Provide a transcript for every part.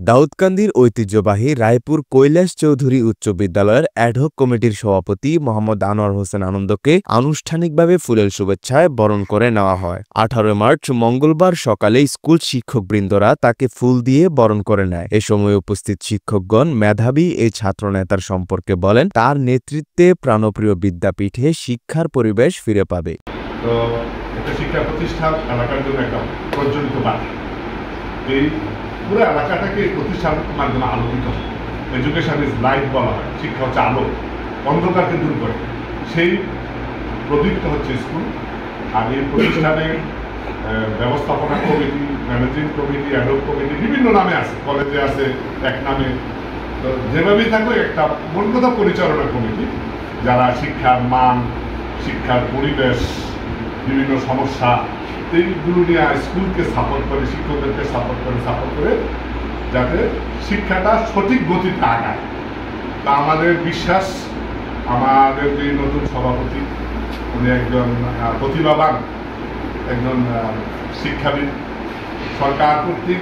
দাউদকান্দির ঐতিহ্যবাহী রায়পুর কৈলাস চৌধুরী উচ্চ বিদ্যালয়ের অ্যাডহক কমিটির সভাপতি মোহাম্মদ আনোয়ার হোসেন আনন্দকে আনুষ্ঠানিকভাবে ফুলেল শুভেচ্ছায় বরণ করে নেওয়া হয়। 18 মার্চ মঙ্গলবার সকালে স্কুল শিক্ষকবৃন্দরা তাকে ফুল দিয়ে বরণ করে নেয়। এ সময় উপস্থিত শিক্ষকগণ মেধাবী এই ছাত্রনেতার সম্পর্কে বলেন, তার নেতৃত্বে প্রাণপ্রিয় বিদ্যাপীঠে শিক্ষার পরিবেশ ফিরে পাবে। তো একটা শিক্ষা প্রতিষ্ঠান এলাকার জন্য একটা প্রজ্বলিত বাতি। এই পুরো এলাকাটাকে এই প্রতিষ্ঠানের মাধ্যমে আলোকিত হয়। এডুকেশন ইজ লাইট বলা হয়, শিক্ষা হচ্ছে আলো, অন্ধকারকে দূর করে। সেই প্রদীপটা হচ্ছে স্কুল। আর এই প্রতিষ্ঠানের ব্যবস্থাপনা committee, managing committee, ad hoc committee বিভিন্ন নামে আছে, কলেজে আছে এক নামে। তো যেভাবেই থাকবে একটা মূল কথা পরিচালনা কমিটি, যারা শিক্ষার মান, শিক্ষার পরিবেশ, বিভিন্ন সমস্যা এইগুলো নিয়ে স্কুলকে সাপোর্ট করে, শিক্ষকদেরকে সাপোর্ট করে যাতে শিক্ষাটা সঠিক গতিতে আগায়। তা আমাদের বিশ্বাস, আমাদের যে নতুন সভাপতি উনি একজন প্রতিভাবান একজন শিক্ষাবিদ। সরকার কর্তৃক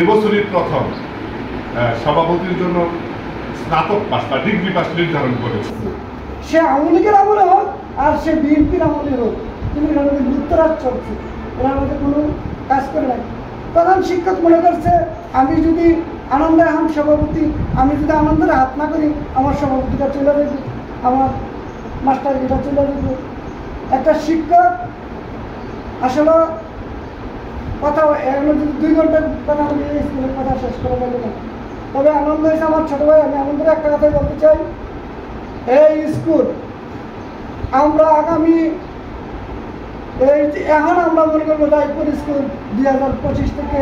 এবছরই প্রথম সভাপতির জন্য স্নাতক পাস বা ডিগ্রি পাস নির্ধারণ করেছে। সে আওয়ামী লীগের আমলে হোক আর সে বিএনপির আমলে হোক, কিন্তু এর মধ্যে লুপ্তরাজ চলছে, এর মধ্যে কোনো কাজ করে নাই। প্রধান শিক্ষক মনে করছে আমি যদি আনন্দের হাম সভাপতি, আমি যদি আনন্দের হাত না করি আমার সভাপতিটা চলে যাবে, আমার মাস্টারটা চলে যাবে। একটা শিক্ষক আসলে কথা এর মধ্যে 2 ঘন্টার কথা বলে স্কুলের কথা শেষ করা যাবে না। তবে আনন্দ হয়েছে আমার ছোটো ভাই, আমি আনন্দের একটা কথাই বলতে চাই, এই স্কুল আমরা আগামী এখন আমরা মনে করবো রায়পুর স্কুল 2025 থেকে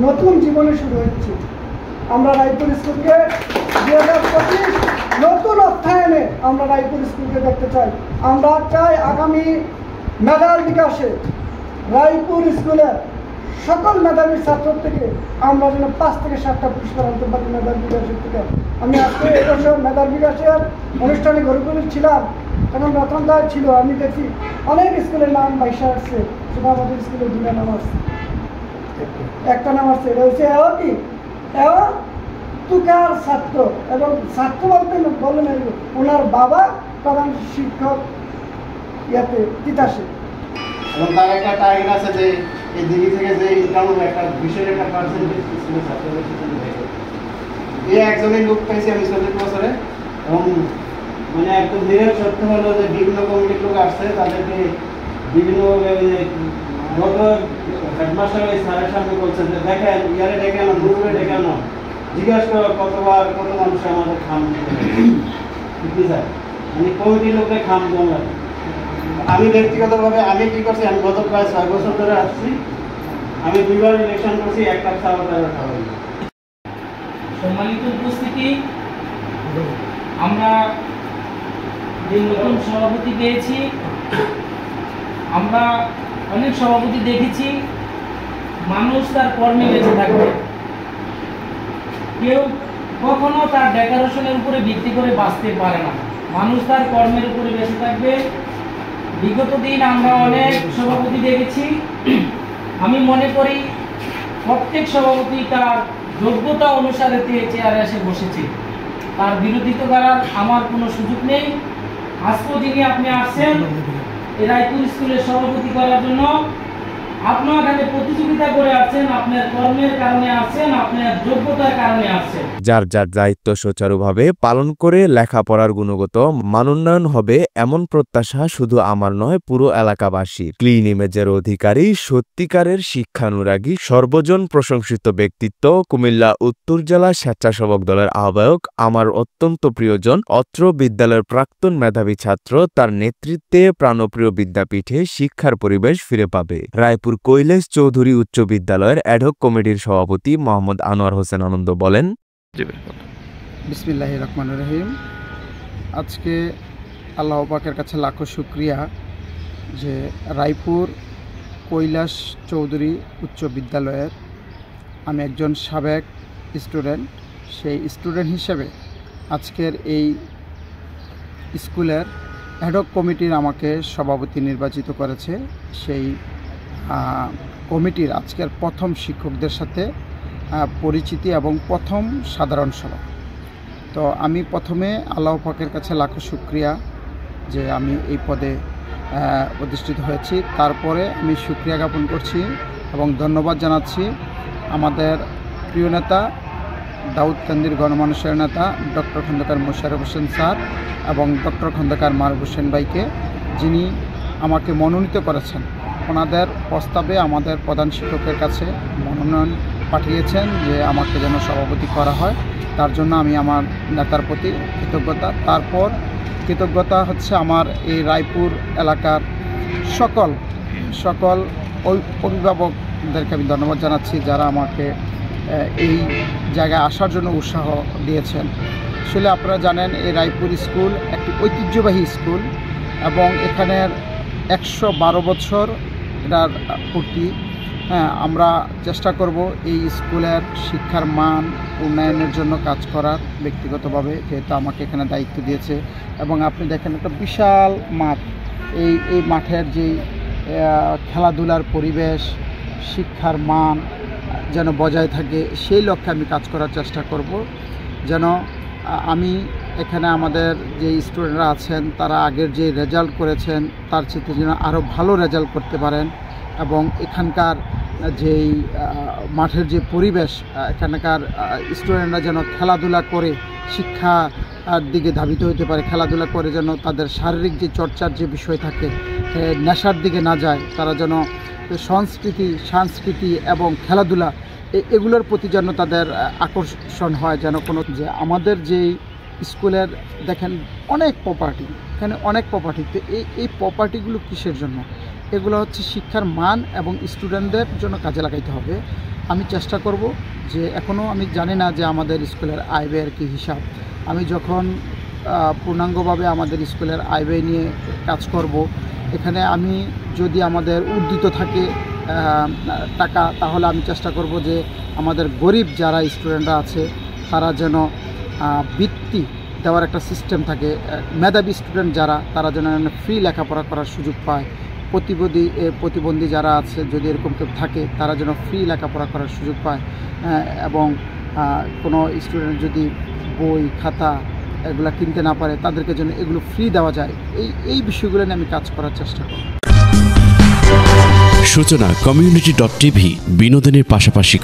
নতুন জীবনে শুরু হচ্ছে। আমরা রায়পুর স্কুলকে 2025 নতুন অর্থায়নে আমরা রায়পুর স্কুলকে দেখতে চাই। আমরা চাই আগামী মেধার বিকাশে রায়পুর স্কুলের সকল মেধাবী ছাত্র থেকে আমরা যেন 5 থেকে 7টা পুরস্কার আনতে পারি মেধার বিকাশের থেকে। আমি আজকে এবছর মেধার বিকাশের অনুষ্ঠানে গরিব ছিলাম, তখন রতন দায় ছিল, আমি দেখি অনেক স্কুলের নাম বাইসা আসছে, সেটা আমাদের স্কুলে 2টা নাম আসছে, একটা নাম আসছে, এটা হচ্ছে কি তুকার ছাত্র, এবং ছাত্র বলতে বললেন ওনার বাবা প্রধান শিক্ষক ইয়াতে তিতাসে, এবং তার একটা টার্গেট আছে যে এই দিল্লি থেকে যে ইনকাম একটা বিশেষ একটা পার্সেন্টেজ স্কুলের ছাত্রদের ক্ষেত্রে দেখে এই একজনের লোক পাইছি আমি 40 বছরে। এবং মানে একদম ধীরে সত্য হলো যে বিভিন্ন কমিটির লোক আসছে, তাদেরকে বিভিন্নভাবে গত হেডমাস্টার এই স্যারের সামনে বলছে যে দেখেন ইয়ারে ডেকে আনো, গ্রুপে ডেকে আনো, জিজ্ঞাসা করো কতবার কত মানুষ আমাদের খাম কি স্যার, মানে কমিটির লোককে খাম জমা। আমি ব্যক্তিগতভাবে আমি কি করছি, আমি গত প্রায় 6 বছর ধরে আসছি, আমি 2বার ইলেকশন করছি, 1 লাখ টাকা খাওয়াই। সম্মানিত উপস্থিতি, আমরা যে নতুন সভাপতি পেয়েছি, আমরা অনেক সভাপতি দেখেছি, মানুষ তার কর্মে বেঁচে থাকবে, কেউ কখনো তার ডেকোরেশনের উপরে ভিত্তি করে বাঁচতে পারে না, মানুষ তার কর্মের উপরে বেঁচে থাকবে। বিগত দিন আমরা অনেক সভাপতি দেখেছি, আমি মনে করি প্রত্যেক সভাপতি তার যোগ্যতা অনুসারে চেয়ারে এসে বসেছে, তার বিরোধিতা করার আমার কোনো সুযোগ নেই। আজকেও যিনি আপনি আসছেন এই রায়পুর স্কুলের সভাপতি করার জন্য, আপনার এখানে প্রতিযোগিতা করে আসছেন, আপনার কর্মের কারণে আসছেন, আপনার যোগ্যতার কারণে আসছেন। যার যার দায়িত্ব সুচারুভাবে পালন করে লেখাপড়ার গুণগত মানোন্নয়ন হবে এমন প্রত্যাশা শুধু আমার নয়, পুরো এলাকাবাসীর। ক্লিন ইমেজের অধিকারী, সত্যিকারের শিক্ষানুরাগী, সর্বজন প্রশংসিত ব্যক্তিত্ব, কুমিল্লা উত্তর জেলা স্বেচ্ছাসেবক দলের আহ্বায়ক, আমার অত্যন্ত প্রিয়জন, অত্র বিদ্যালয়ের প্রাক্তন মেধাবী ছাত্র, তার নেতৃত্বে প্রাণপ্রিয় বিদ্যাপীঠে শিক্ষার পরিবেশ ফিরে পাবে। রায়পুর কৈলাস চৌধুরী উচ্চ বিদ্যালয়ের অ্যাডহক কমিটির সভাপতি মোহাম্মদ আনোয়ার হোসেন আনন্দ বলেন, বিসমিল্লাহির রহমানির রহিম। আজকে আল্লাহ পাকের কাছে লাখো শুকরিয়া যে রায়পুর কৈলাস চৌধুরী উচ্চ বিদ্যালয়ের আমি একজন সাবেক স্টুডেন্ট, সেই স্টুডেন্ট হিসেবে আজকের এই স্কুলের অ্যাডহক কমিটির আমাকে সভাপতি নির্বাচিত করেছে। সেই কমিটির আজকের প্রথম শিক্ষকদের সাথে পরিচিতি এবং প্রথম সাধারণ সভা। তো আমি প্রথমে আল্লাহ পাকের কাছে লাখো শুকরিয়া যে আমি এই পদে অধিষ্ঠিত হয়েছি। তারপরে আমি শুকরিয়া জ্ঞাপন করছি এবং ধন্যবাদ জানাচ্ছি আমাদের প্রিয় নেতা দাউদকান্দির গণমানুষের নেতা ডক্টর খন্দকার মোশাররফ হোসেন স্যার এবং ডক্টর খন্দকার মারুফ হোসেন ভাইকে, যিনি আমাকে মনোনীত করেছেন। ওনাদের প্রস্তাবে আমাদের প্রধান শিক্ষকের কাছে মনোনয়ন পাঠিয়েছেন যে আমাকে যেন সভাপতি করা হয়। তার জন্য আমি আমার নেতার প্রতি কৃতজ্ঞতা। তারপর কৃতজ্ঞতা হচ্ছে আমার এই রায়পুর এলাকার সকল অভিভাবকদেরকে আমি ধন্যবাদ জানাচ্ছি, যারা আমাকে এই জায়গায় আসার জন্য উৎসাহ দিয়েছেন। আসলে আপনারা জানেন এই রায়পুর স্কুল একটি ঐতিহ্যবাহী স্কুল এবং এখানের 112 বছর এটার পূর্তি। আমরা চেষ্টা করব এই স্কুলের শিক্ষার মান উন্নয়নের জন্য কাজ করার, ব্যক্তিগতভাবে যেহেতু আমাকে এখানে দায়িত্ব দিয়েছে। এবং আপনি দেখেন একটা বিশাল মাঠ, এই মাঠের যে খেলাধুলার পরিবেশ, শিক্ষার মান যেন বজায় থাকে, সেই লক্ষ্যে আমি কাজ করার চেষ্টা করব। যেন আমি এখানে আমাদের যে স্টুডেন্টরা আছেন তারা আগের যে রেজাল্ট করেছেন তার চেয়ে যেন আরও ভালো রেজাল্ট করতে পারেন এবং এখানকার যেই মাঠের যে পরিবেশ, এখানকার স্টুডেন্টরা যেন খেলাধুলা করে শিক্ষার দিকে ধাবিত হতে পারে, খেলাধুলা করে যেন তাদের শারীরিক যে চর্চার যে বিষয় থাকে নেশার দিকে না যায়, তারা যেন সংস্কৃতি এবং খেলাধুলা এগুলোর প্রতি যেন তাদের আকর্ষণ হয়। যেন কোনো যে আমাদের যেই স্কুলের দেখেন অনেক প্রপার্টি, এখানে অনেক প্রপার্টি, তো এই প্রপার্টিগুলো কিসের জন্য? এগুলো হচ্ছে শিক্ষার মান এবং স্টুডেন্টদের জন্য কাজে লাগাইতে হবে। আমি চেষ্টা করব যে এখনও আমি জানি না যে আমাদের স্কুলের আয় ব্যয়ের কী হিসাব। আমি যখন পূর্ণাঙ্গভাবে আমাদের স্কুলের আয় ব্যয় নিয়ে কাজ করব, এখানে আমি যদি আমাদের উদ্ধৃত থাকে টাকা, তাহলে আমি চেষ্টা করব যে আমাদের গরিব যারা স্টুডেন্টরা আছে তারা যেন বৃত্তি দেওয়ার একটা সিস্টেম থাকে। মেধাবী স্টুডেন্ট যারা, তারা যেন ফ্রি লেখাপড়া করার সুযোগ পায়। প্রতিবন্ধী যারা আছে, যদি এরকম কেউ থাকে, তারা যেন ফ্রি লেখাপড়া করার সুযোগ পায়। এবং কোনো স্টুডেন্ট যদি বই খাতা এগুলো কিনতে না পারে, তাদেরকে যেন এগুলো ফ্রি দেওয়া যায়। এই বিষয়গুলো নিয়ে আমি কাজ করার চেষ্টা করব। সূচনা community.tv বিনোদনের পাশাপাশি